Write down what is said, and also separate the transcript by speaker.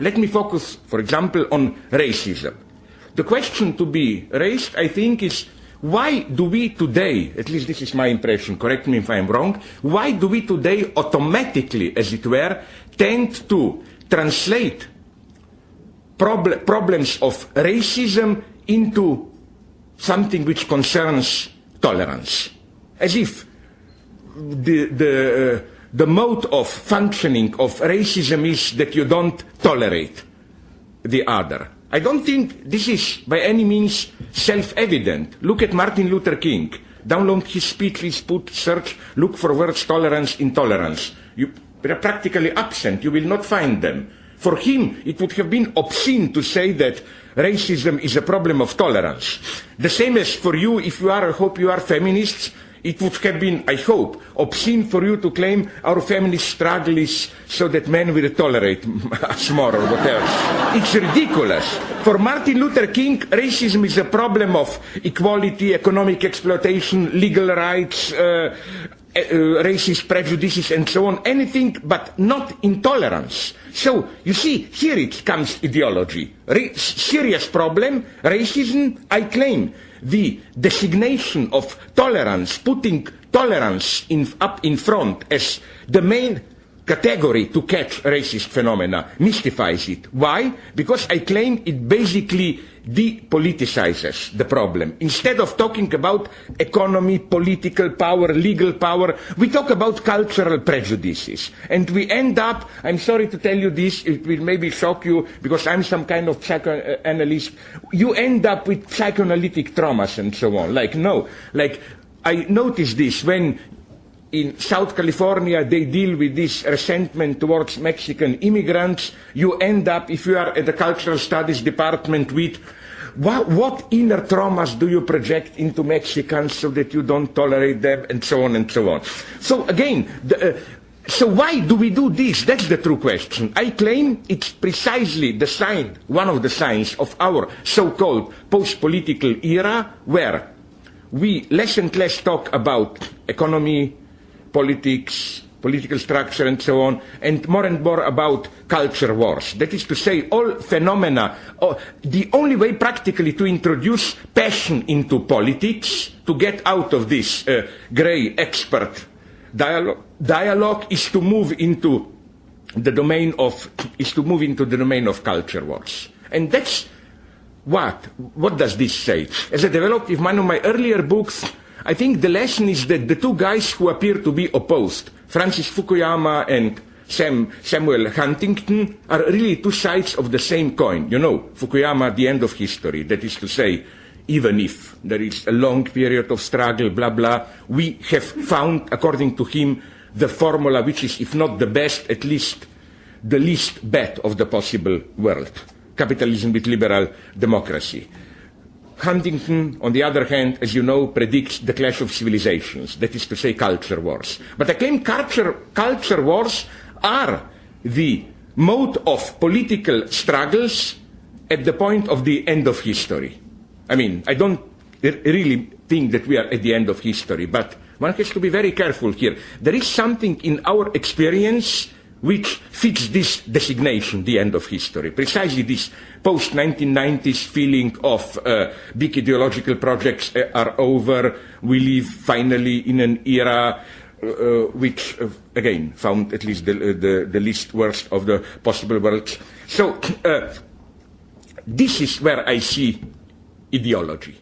Speaker 1: let me focus, for example, on racism. The question to be raised, I think, is why do we today, at least this is my impression, correct me if I'm wrong, why do we today automatically, as it were, tend to translate problems of racism into something which concerns tolerance? As if the mode of functioning of racism is that you don't tolerate the other. I don't think this is by any means self-evident. Look at Martin Luther King. Download his speeches, put search, look for words tolerance, intolerance. They're practically absent. You will not find them. For him, it would have been obscene to say that racism is a problem of tolerance. The same as for you, if you are, I hope you are feminists, it would have been, I hope, obscene for you to claim our feminist struggle is so that men will tolerate us more or whatever. It's ridiculous. For Martin Luther King, racism is a problem of equality, economic exploitation, legal rights, racist prejudices and so on, anything but not intolerance. So, you see, here it comes ideology. Serious problem, racism, I claim. The designation of tolerance, putting tolerance up in front as the main category to catch racist phenomena, mystifies it. Why? Because I claim it basically depoliticizes the problem. Instead of talking about economy, political power, legal power, we talk about cultural prejudices. And we end up, I'm sorry to tell you this, it will maybe shock you because I'm some kind of psychoanalyst, you end up with psychoanalytic traumas and so on. Like, no. Like, I noticed this when in South California, they deal with this resentment towards Mexican immigrants. You end up, if you are at the cultural studies department, with what inner traumas do you project into Mexicans so that you don't tolerate them, and so on and so on. So again, so why do we do this? That's the true question. I claim it's precisely the sign, one of the signs of our so-called post-political era, where we less and less talk about economy, politics, political structure and so on, and more about culture wars. That is to say, all phenomena, the only way practically to introduce passion into politics, to get out of this grey expert dialogue is to move into the domain of culture wars. And that's what does this say? As I developed in one of my earlier books, I think the lesson is that the two guys who appear to be opposed, Francis Fukuyama and Samuel Huntington, are really two sides of the same coin. You know, Fukuyama, the end of history. That is to say, even if there is a long period of struggle, blah, blah, we have found, according to him, the formula which is, if not the best, at least the least bad of the possible world. Capitalism with liberal democracy. Huntington, on the other hand, as you know, predicts the clash of civilizations, that is to say, culture wars. But I claim culture wars are the mode of political struggles at the point of the end of history. I mean, I don't really think that we are at the end of history, but one has to be very careful here. There is something in our experience which fits this designation, the end of history. Precisely this post-1990s feeling of big ideological projects are over, we live finally in an era which, again, found at least the least worst of the possible worlds. So this is where I see ideology.